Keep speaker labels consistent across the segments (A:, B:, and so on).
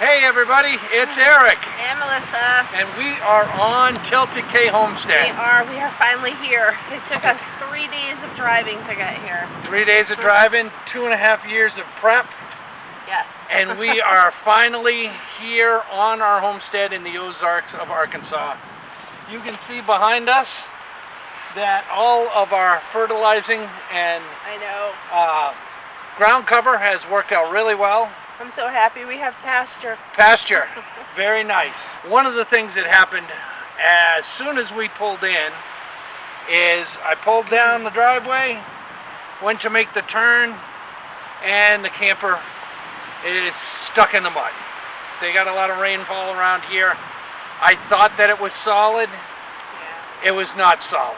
A: Hey everybody, it's Eric.
B: And Melissa.
A: And we are on Tilted K Homestead.
B: We are finally here. It took us 3 days of driving to get here.
A: 3 days of driving, 2.5 years of prep.
B: Yes.
A: And we are finally here on our homestead in the Ozarks of Arkansas. You can see behind us that all of our fertilizing and ground cover has worked out really well.
B: I'm so happy we have pasture.
A: Pasture, very nice. One of the things that happened as soon as we pulled in is I pulled down the driveway, went to make the turn, and the camper is stuck in the mud. They got a lot of rainfall around here. I thought that it was solid.
B: Yeah.
A: It was not solid.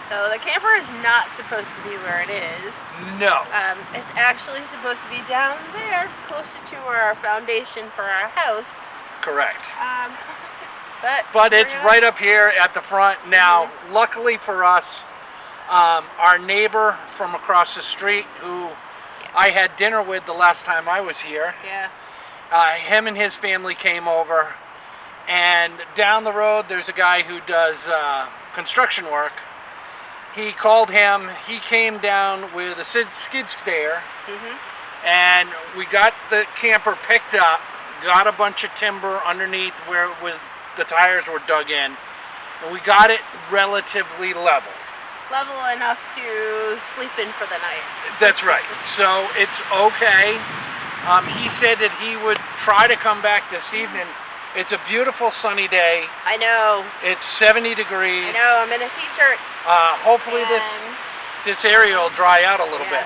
B: So the camper is not supposed to be where it is.
A: No.
B: It's actually supposed to be down there, closer to our foundation for our house.
A: Correct.
B: But
A: it's right up here at the front. Now, luckily for us, our neighbor from across the street, who I had dinner with the last time I was here, him and his family came over, and down the road there's a guy who does construction work. He called him, he came down with a skid steer, and we got the camper picked up, got a bunch of timber underneath where it was, the tires were dug in, and we got it relatively level.
B: Level enough to sleep in for the night.
A: That's right. So it's okay. He said that he would try to come back this evening. It's a beautiful sunny day.
B: I know.
A: It's 70 degrees.
B: I know, I'm in a t-shirt.
A: Hopefully this area will dry out a little bit.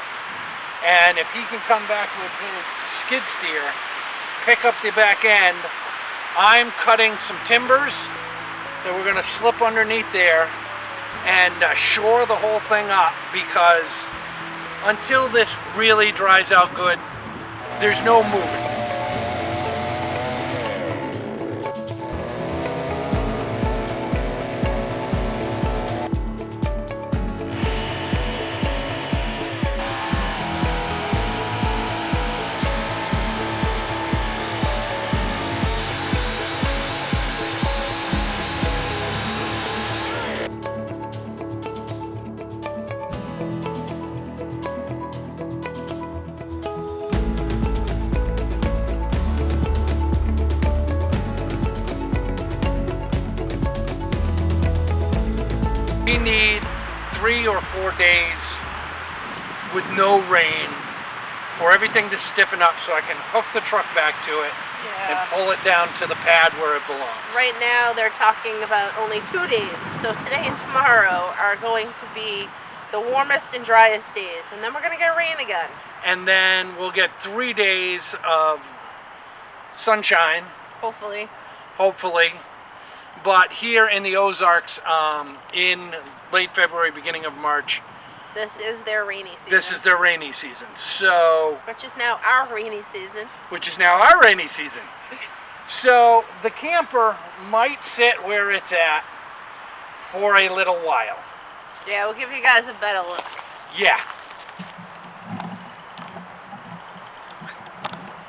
A: And if he can come back with his skid steer, pick up the back end, I'm cutting some timbers that we're going to slip underneath there and shore the whole thing up, because until this really dries out good, there's no moving. We need 3 or 4 days with no rain for everything to stiffen up so I can hook the truck back to it and pull it down to the pad where it belongs.
B: Right now they're talking about only 2 days. So today and tomorrow are going to be the warmest and driest days. And then we're going to get rain again.
A: And then we'll get 3 days of sunshine.
B: Hopefully.
A: But here in the Ozarks, in late February, beginning of March,
B: this is their rainy season.
A: This is their rainy season. So,
B: which is now our rainy season.
A: So the camper might sit where it's at for a little while.
B: Yeah, we'll give you guys a better look.
A: Yeah.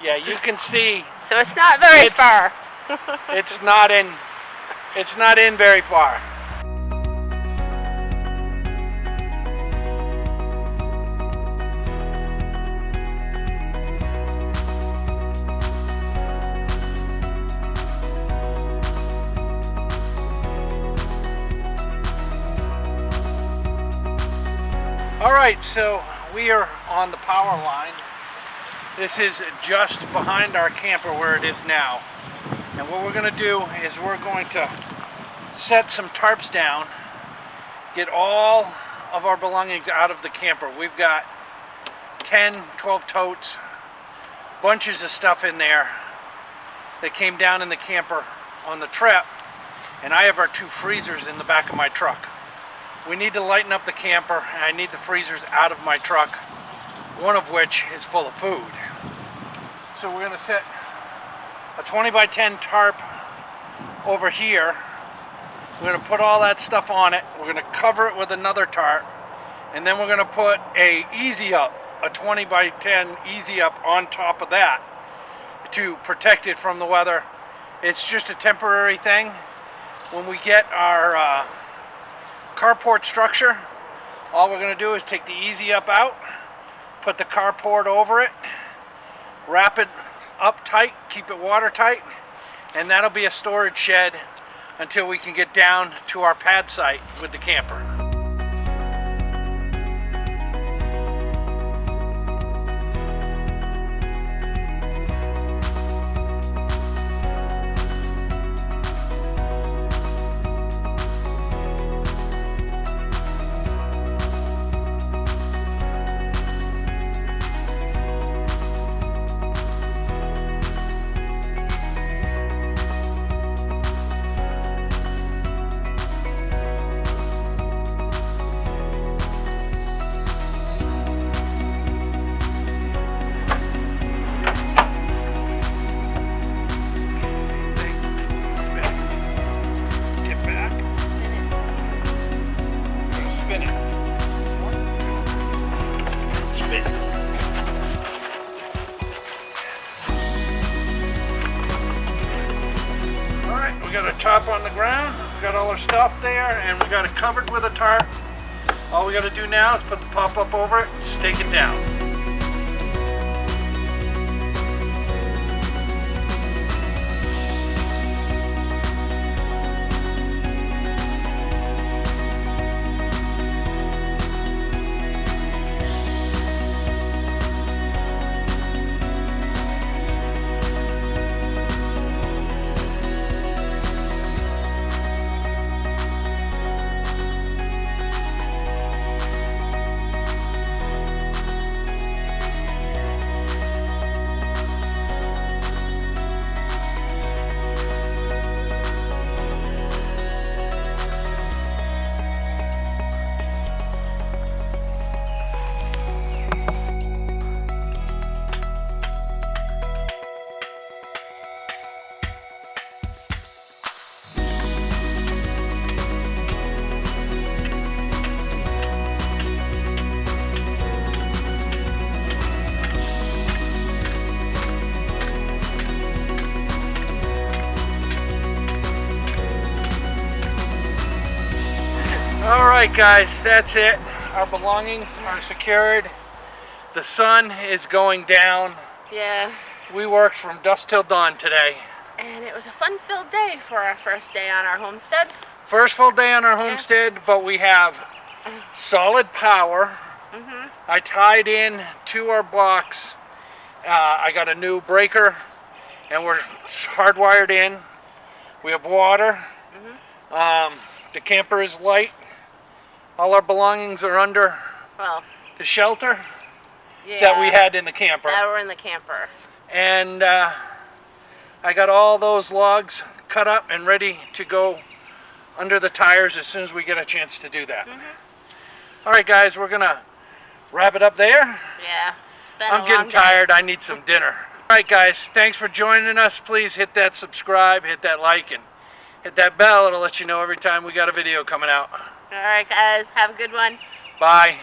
A: Yeah, you can see.
B: So it's not very far.
A: It's not in very far. All right, so we are on the power line. This is just behind our camper where it is now. And what we're going to do is we're going to set some tarps down, get all of our belongings out of the camper. We've got 10, 12 totes, bunches of stuff in there that came down in the camper on the trip, and I have our 2 freezers in the back of my truck. We need to lighten up the camper, and I need the freezers out of my truck, one of which is full of food. So we're going to set a 20 by 10 tarp over here. We're going to put all that stuff on it. We're going to cover it with another tarp, and then we're going to put a easy up, a 20 by 10 easy up on top of that to protect it from the weather. It's just a temporary thing. When we get our carport structure, all we're going to do is take the easy up out, put the carport over it, wrap it up tight, keep it watertight, and that'll be a storage shed until we can get down to our pad site with the camper. We got a top on the ground, we got all our stuff there, and we got it covered with a tarp. All we got to do now is put the pop-up over it and stake it down. Alright guys, that's it. Our belongings are secured. The sun is going down.
B: Yeah.
A: We worked from dusk till dawn today.
B: And it was a fun-filled day for our first day on our homestead.
A: First full day on our homestead, but we have solid power. I tied in to our box. I got a new breaker and we're hardwired in. We have water. The camper is light. All our belongings are under the shelter that we had in the camper.
B: That were in the camper.
A: And I got all those logs cut up and ready to go under the tires as soon as we get a chance to do that. Alright guys, we're gonna wrap it up there.
B: Yeah, it's been
A: I'm getting tired. I need some dinner. Alright guys, thanks for joining us. Please hit that subscribe, hit that like, and hit that bell. It'll let you know every time we got a video coming out.
B: Alright guys, have a good one.
A: Bye.